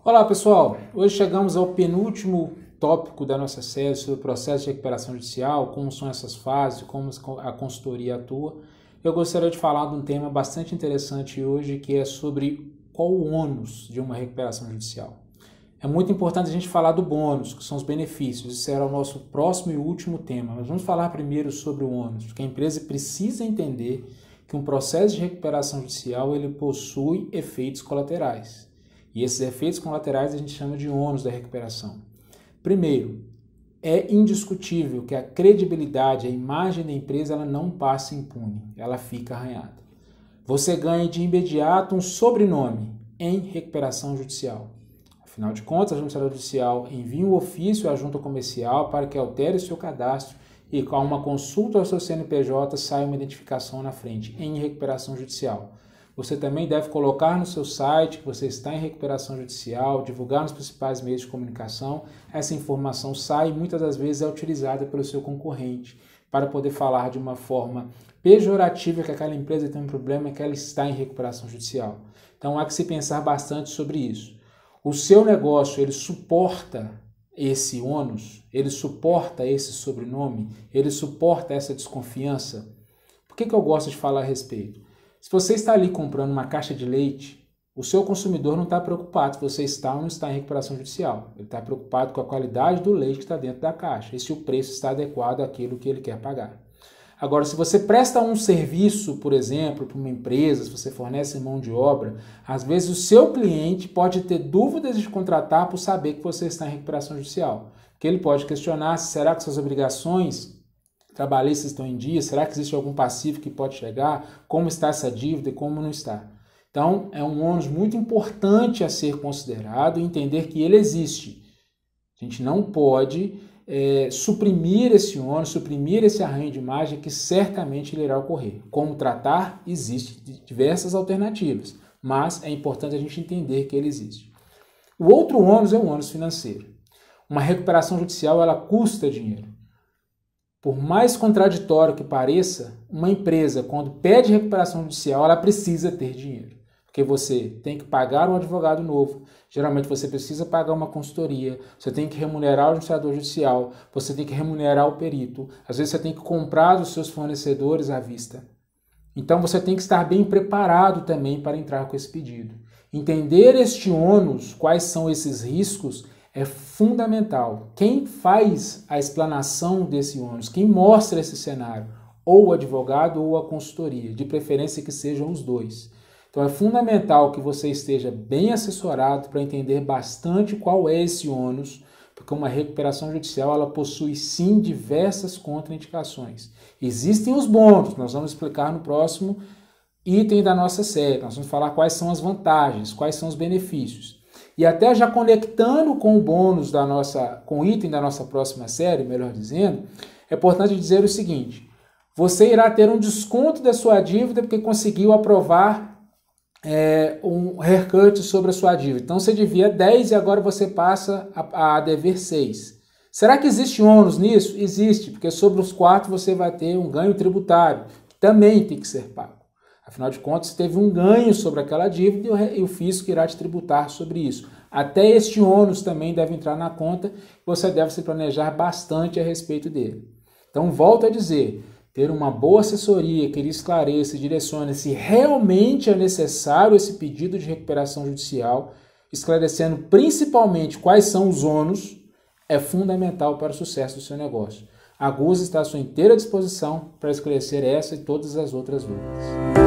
Olá pessoal, hoje chegamos ao penúltimo tópico da nossa série sobre o processo de recuperação judicial, como são essas fases, como a consultoria atua. Eu gostaria de falar de um tema bastante interessante hoje, que é sobre qual o ônus de uma recuperação judicial. É muito importante a gente falar do bônus, que são os benefícios. Isso será o nosso próximo e último tema. Mas vamos falar primeiro sobre o ônus, porque a empresa precisa entender que um processo de recuperação judicial ele possui efeitos colaterais. E esses efeitos colaterais a gente chama de ônus da recuperação. Primeiro, é indiscutível que a credibilidade, a imagem da empresa, ela não passa impune, ela fica arranhada. Você ganha de imediato um sobrenome em recuperação judicial. Afinal de contas, a Junta Judicial envia um ofício à Junta Comercial para que altere o seu cadastro e com uma consulta ao seu CNPJ sai uma identificação na frente em recuperação judicial. Você também deve colocar no seu site que você está em recuperação judicial, divulgar nos principais meios de comunicação. Essa informação sai e muitas das vezes é utilizada pelo seu concorrente para poder falar de uma forma pejorativa que aquela empresa tem um problema e que ela está em recuperação judicial. Então há que se pensar bastante sobre isso. O seu negócio, ele suporta esse ônus? Ele suporta esse sobrenome? Ele suporta essa desconfiança? Por que eu gosto de falar a respeito? Se você está ali comprando uma caixa de leite, o seu consumidor não está preocupado se você está ou não está em recuperação judicial. Ele está preocupado com a qualidade do leite que está dentro da caixa e se o preço está adequado àquilo que ele quer pagar. Agora, se você presta um serviço, por exemplo, para uma empresa, se você fornece mão de obra, às vezes o seu cliente pode ter dúvidas de contratar por saber que você está em recuperação judicial. Porque ele pode questionar se será que suas obrigações trabalhistas estão em dia, será que existe algum passivo que pode chegar, como está essa dívida e como não está. Então, é um ônus muito importante a ser considerado e entender que ele existe. A gente não pode suprimir esse ônus, suprimir esse arranjo de imagem que certamente ele irá ocorrer. Como tratar? Existem diversas alternativas, mas é importante a gente entender que ele existe. O outro ônus é o ônus financeiro. Uma recuperação judicial, ela custa dinheiro. Por mais contraditório que pareça, uma empresa, quando pede recuperação judicial, ela precisa ter dinheiro. Porque você tem que pagar um advogado novo, geralmente você precisa pagar uma consultoria, você tem que remunerar o administrador judicial, você tem que remunerar o perito, às vezes você tem que comprar dos seus fornecedores à vista. Então você tem que estar bem preparado também para entrar com esse pedido. Entender este ônus, quais são esses riscos, é fundamental. Quem faz a explanação desse ônus, quem mostra esse cenário, ou o advogado ou a consultoria, de preferência que sejam os dois. Então é fundamental que você esteja bem assessorado para entender bastante qual é esse ônus, porque uma recuperação judicial ela possui sim diversas contraindicações. Existem os bônus, nós vamos explicar no próximo item da nossa série, nós vamos falar quais são as vantagens, quais são os benefícios. E até já conectando com o bônus com o item da nossa próxima série, melhor dizendo, é importante dizer o seguinte: você irá ter um desconto da sua dívida porque conseguiu aprovar um haircut sobre a sua dívida. Então você devia 10 e agora você passa a dever 6. Será que existe ônus nisso? Existe, porque sobre os 4 você vai ter um ganho tributário, que também tem que ser pago. Afinal de contas, teve um ganho sobre aquela dívida e o fisco irá te tributar sobre isso. Até este ônus também deve entrar na conta, você deve se planejar bastante a respeito dele. Então, volto a dizer, ter uma boa assessoria que lhe esclareça e direcione se realmente é necessário esse pedido de recuperação judicial, esclarecendo principalmente quais são os ônus, é fundamental para o sucesso do seu negócio. A Gusa está à sua inteira disposição para esclarecer essa e todas as outras dúvidas.